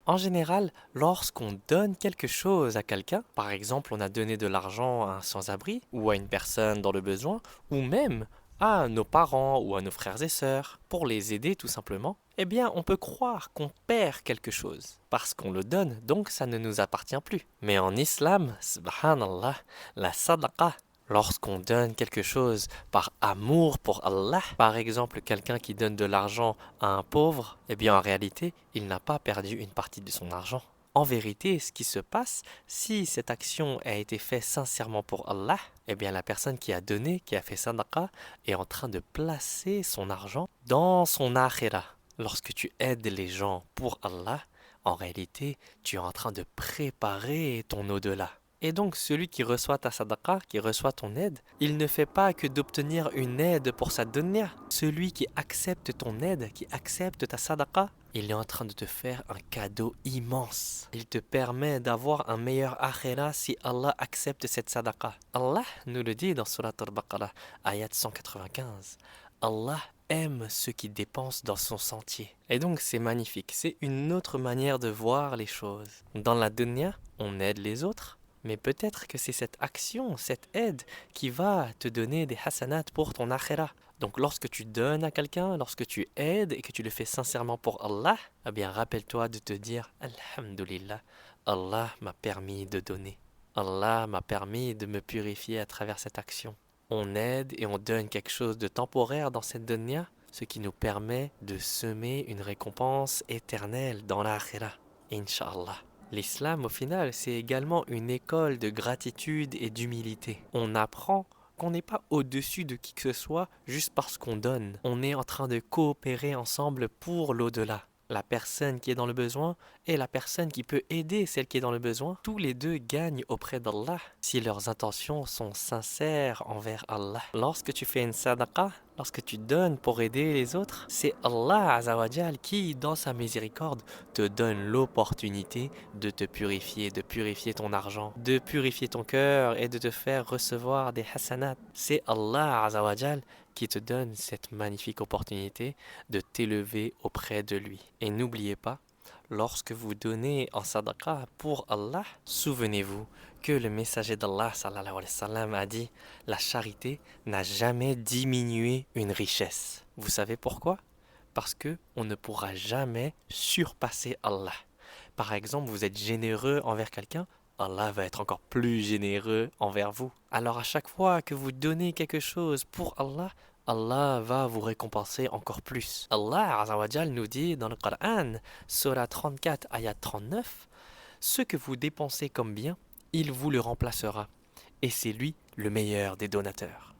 En général, lorsqu'on donne quelque chose à quelqu'un, par exemple on a donné de l'argent à un sans-abri ou à une personne dans le besoin, ou même à nos parents ou à nos frères et sœurs, pour les aider tout simplement, eh bien on peut croire qu'on perd quelque chose, parce qu'on le donne, donc ça ne nous appartient plus. Mais en islam, subhanallah, la sadaqa, lorsqu'on donne quelque chose par amour pour Allah, par exemple quelqu'un qui donne de l'argent à un pauvre, eh bien en réalité, il n'a pas perdu une partie de son argent. En vérité, ce qui se passe, si cette action a été faite sincèrement pour Allah, eh bien la personne qui a donné, qui a fait sadaqa, est en train de placer son argent dans son akhira. Lorsque tu aides les gens pour Allah, en réalité, tu es en train de préparer ton au-delà. Et donc celui qui reçoit ta sadaqa, qui reçoit ton aide, il ne fait pas que d'obtenir une aide pour sa dunya. Celui qui accepte ton aide, qui accepte ta sadaqa, il est en train de te faire un cadeau immense. Il te permet d'avoir un meilleur akhira si Allah accepte cette sadaqa. Allah nous le dit dans Surat al-Baqarah, ayat 195. Allah aime ceux qui dépensent dans son sentier. Et donc c'est magnifique, c'est une autre manière de voir les choses. Dans la dunya, on aide les autres, mais peut-être que c'est cette action, cette aide qui va te donner des hasanats pour ton akhira. Donc lorsque tu donnes à quelqu'un, lorsque tu aides et que tu le fais sincèrement pour Allah, eh bien rappelle-toi de te dire Alhamdulillah, Allah m'a permis de donner. Allah m'a permis de me purifier à travers cette action. On aide et on donne quelque chose de temporaire dans cette dunya, ce qui nous permet de semer une récompense éternelle dans l'akhira. Inch'Allah. L'islam, au final, c'est également une école de gratitude et d'humilité. On apprend qu'on n'est pas au-dessus de qui que ce soit juste parce qu'on donne. On est en train de coopérer ensemble pour l'au-delà. La personne qui est dans le besoin et la personne qui peut aider celle qui est dans le besoin, tous les deux gagnent auprès d'Allah si leurs intentions sont sincères envers Allah. Lorsque tu fais une sadaqa, lorsque tu donnes pour aider les autres, c'est Allah Azawajal qui, dans sa miséricorde, te donne l'opportunité de te purifier, de purifier ton argent, de purifier ton cœur et de te faire recevoir des hasanats. C'est Allah Azawajal qui te donne cette magnifique opportunité de t'élever auprès de lui. Et n'oubliez pas, lorsque vous donnez en sadaqa pour Allah, souvenez-vous que le messager d'Allah sallallahu alayhi wa sallam a dit la charité n'a jamais diminué une richesse. Vous savez pourquoi? Parce que on ne pourra jamais surpasser Allah. Par exemple, vous êtes généreux envers quelqu'un, Allah va être encore plus généreux envers vous. Alors à chaque fois que vous donnez quelque chose pour Allah, Allah va vous récompenser encore plus. Allah Azawajal nous dit dans le Coran, Surah 34, ayat 39, ce que vous dépensez comme bien, il vous le remplacera. Et c'est lui le meilleur des donateurs.